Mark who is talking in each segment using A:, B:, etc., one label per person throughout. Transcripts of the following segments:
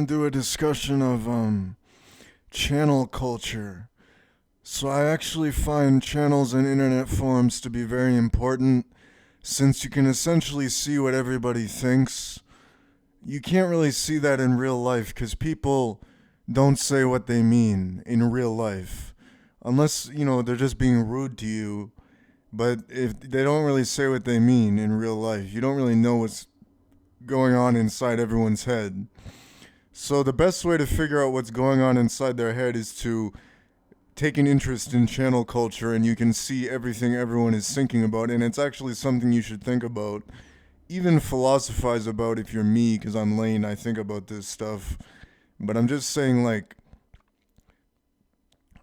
A: to do a discussion of channel culture. So I actually find channels and internet forums to be very important since you can essentially see what everybody thinks. You can't really see that in real life because people don't say what they mean in real life. Unless, they're just being rude to you. But if they don't really say what they mean in real life, you don't really know what's going on inside everyone's head. So the best way to figure out what's going on inside their head is to take an interest in channel culture, and you can see everything everyone is thinking about, and it's actually something you should think about. Even philosophize about. If you're me, because I'm Lain, I think about this stuff. But I'm just saying, like,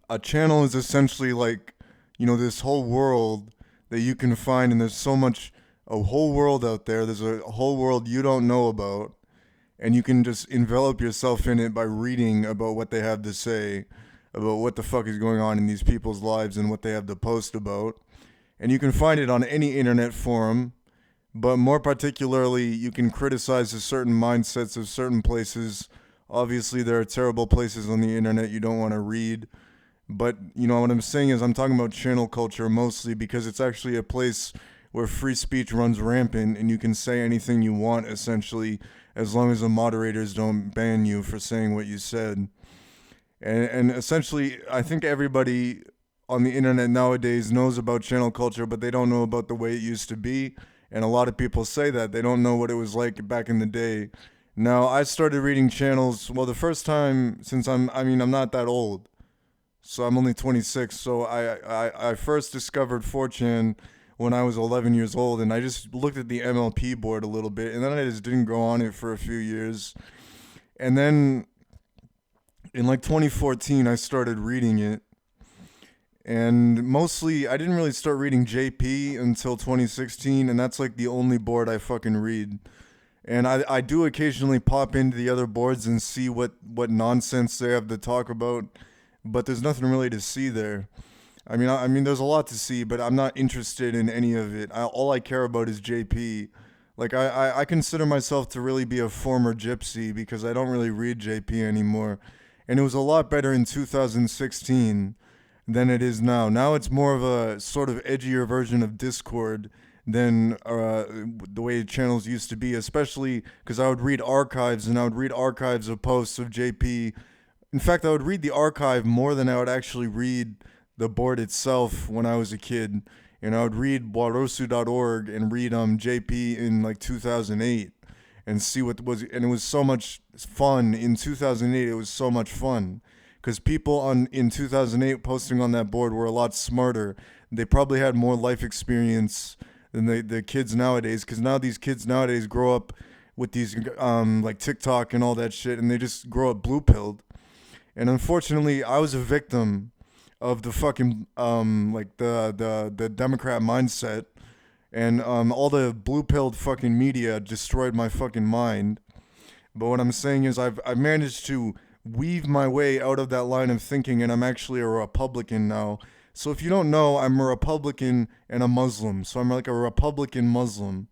A: a channel is essentially like, this whole world that you can find, and there's a whole world out there. There's a whole world you don't know about, and you can just envelop yourself in it by reading about what they have to say, about what the fuck is going on in these people's lives and what they have to post about. And you can find it on any internet forum, but more particularly, you can criticize the certain mindsets of certain places. Obviously, there are terrible places on the internet you don't want to read. But, what I'm saying is I'm talking about channel culture mostly because it's actually a place where free speech runs rampant and you can say anything you want, essentially, as long as the moderators don't ban you for saying what you said. And essentially, I think everybody on the internet nowadays knows about channel culture, but they don't know about the way it used to be. And a lot of people say that. They don't know what it was like back in the day. Now, I started reading channels, well, the first time since I'm not that old. So I'm only 26. So I first discovered 4chan when I was 11 years old, and I just looked at the MLP board a little bit, and then I just didn't go on it for a few years. And then in like 2014, I started reading it. And mostly, I didn't really start reading JP until 2016, and that's like the only board I fucking read. And I do occasionally pop into the other boards and see what nonsense they have to talk about, but there's nothing really to see there. I mean, there's a lot to see, but I'm not interested in any of it. All I care about is JP. Like, I consider myself to really be a former gypsy because I don't really read JP anymore. And it was a lot better in 2016 than it is now. Now it's more of a sort of edgier version of Discord than the way channels used to be, especially because I would read archives, and I would read archives of posts of JP. In fact, I would read the archive more than I would actually read the board itself when I was a kid. And I would read warosu.org and read JP in like 2008 and see what was, and it was so much fun. In 2008, it was so much fun because people in 2008 posting on that board were a lot smarter. They probably had more life experience than the kids nowadays, because now these kids nowadays grow up with these like TikTok and all that shit, and they just grow up blue-pilled. And unfortunately, I was a victim of the fucking like the Democrat mindset, and all the blue-pilled fucking media destroyed my fucking mind. But what I'm saying is I've managed to weave my way out of that line of thinking, and I'm actually a Republican now. So if you don't know, I'm a Republican and a Muslim. So I'm like a Republican Muslim.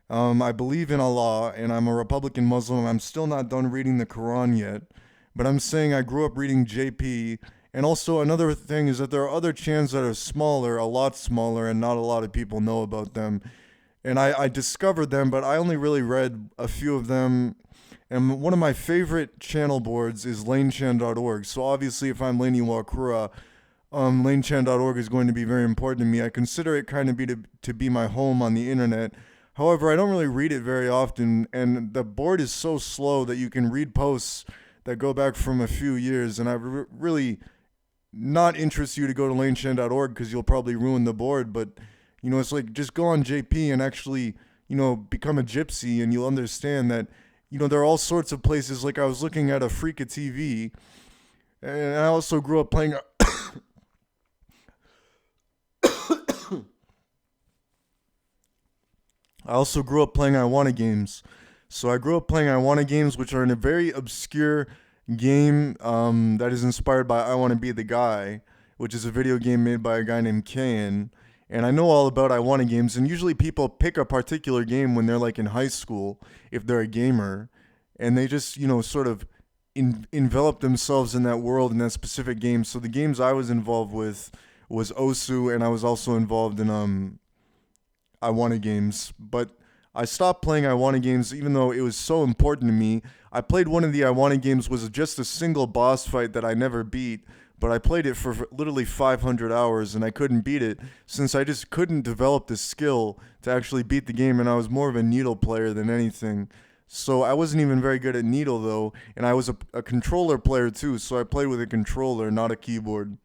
A: I believe in Allah, and I'm a Republican Muslim. I'm still not done reading the Quran yet. But I'm saying I grew up reading JP. And also another thing is that there are other channels that are smaller, a lot smaller, and not a lot of people know about them. And I discovered them, but I only really read a few of them. And one of my favorite channel boards is lainchan.org. So obviously if I'm Lain Iwakura, lainchan.org is going to be very important to me. I consider it kind of to be my home on the internet. However, I don't really read it very often, and the board is so slow that you can read posts that go back from a few years, and I really not interest you to go to lainchan.org because you'll probably ruin the board. But it's like, just go on JP and actually become a gypsy, and you'll understand that there are all sorts of places. Like, I was looking at a Freaka TV, and I also grew up playing I also grew up playing Iwana games. So I grew up playing Iwana games, which are in a very obscure game that is inspired by I Want to Be the Guy, which is a video game made by a guy named Kayan. And I know all about Iwana games, and usually people pick a particular game when they're like in high school, if they're a gamer. and they just, sort of envelop themselves in that world, in that specific game. So the games I was involved with was Osu, and I was also involved in Iwana games. But I stopped playing Iwana games even though it was so important to me. I played one of the Iwana games, was just a single boss fight that I never beat, but I played it for literally 500 hours and I couldn't beat it since I just couldn't develop the skill to actually beat the game, and I was more of a needle player than anything. So I wasn't even very good at needle though, and I was a controller player too, so I played with a controller, not a keyboard.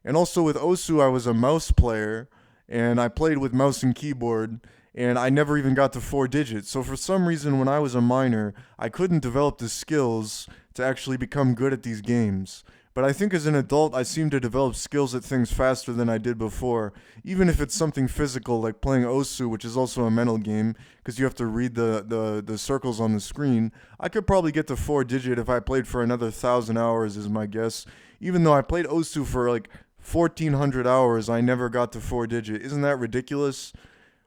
A: And also with Osu, I was a mouse player, and I played with mouse and keyboard, and I never even got to 4 digits. So for some reason, when I was a minor, I couldn't develop the skills to actually become good at these games. But I think as an adult, I seem to develop skills at things faster than I did before, even if it's something physical like playing Osu, which is also a mental game because you have to read the circles on the screen. I could probably get to 4 digit if I played for another 1,000 hours, is my guess. Even though I played Osu for like 1,400 hours, I never got to 4 digit. Isn't that ridiculous?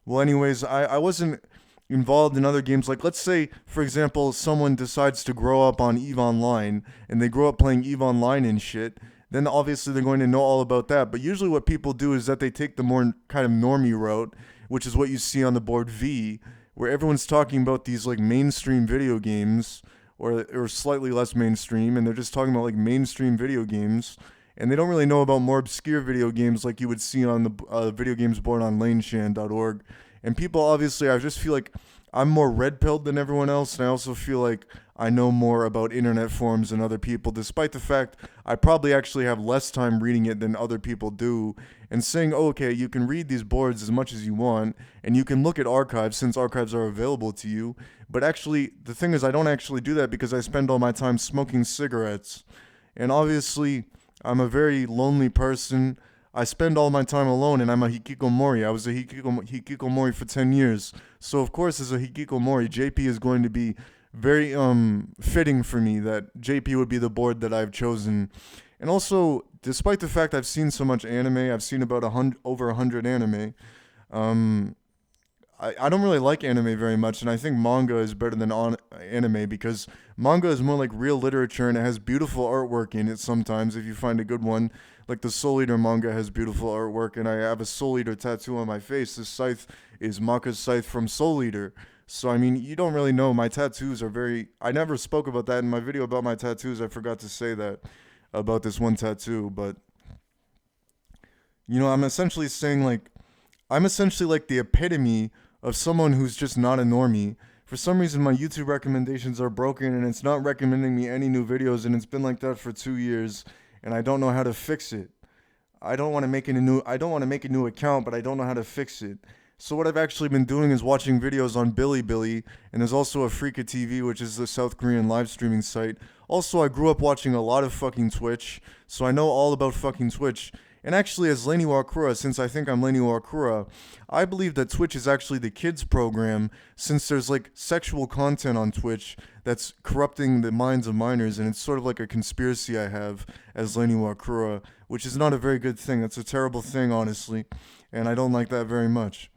A: Well, anyways, I wasn't involved in other games. Like, let's say, for example, someone decides to grow up on EVE Online and they grow up playing EVE Online and shit, then obviously they're going to know all about that. But usually what people do is that they take the more kind of normie route, which is what you see on the board V, where everyone's talking about these like mainstream video games or slightly less mainstream, and they're just talking about like mainstream video games. And they don't really know about more obscure video games like you would see on the video games board on Lain.org. And people, obviously, I just feel like I'm more red pilled than everyone else, and I also feel like I know more about internet forums than other people, despite the fact I probably actually have less time reading it than other people do. And saying, oh, okay, you can read these boards as much as you want, and you can look at archives since archives are available to you. But actually, the thing is, I don't actually do that because I spend all my time smoking cigarettes. And obviously, I'm a very lonely person. I spend all my time alone, and I'm a hikikomori. I was a hikikomori for 10 years. So, of course, as a hikikomori, JP is going to be very fitting for me that JP would be the board that I've chosen. And also, despite the fact I've seen so much anime, I've seen about over 100 anime. Um, I don't really like anime very much, and I think manga is better than anime because manga is more like real literature and it has beautiful artwork in it sometimes if you find a good one. Like the Soul Eater manga has beautiful artwork, and I have a Soul Eater tattoo on my face. This scythe is Maka's scythe from Soul Eater. So, I mean, you don't really know. My tattoos are very. I never spoke about that in my video about my tattoos. I forgot to say that about this one tattoo, but, I'm essentially saying, like, I'm essentially like the epitome of someone who's just not a normie. For some reason, my YouTube recommendations are broken and it's not recommending me any new videos, and it's been like that for 2 years, and I don't know how to fix it. I don't want to make a new account, but I don't know how to fix it. So what I've actually been doing is watching videos on Bilibili, and there's also a Freaka TV, which is the South Korean live streaming site. Also, I grew up watching a lot of fucking Twitch, so I know all about fucking Twitch. And actually, as Lain Iwakura, since I think I'm Lain Iwakura, I believe that Twitch is actually the kids program, since there's like sexual content on Twitch that's corrupting the minds of minors, and it's sort of like a conspiracy I have as Lain Iwakura, which is not a very good thing. That's a terrible thing, honestly, and I don't like that very much.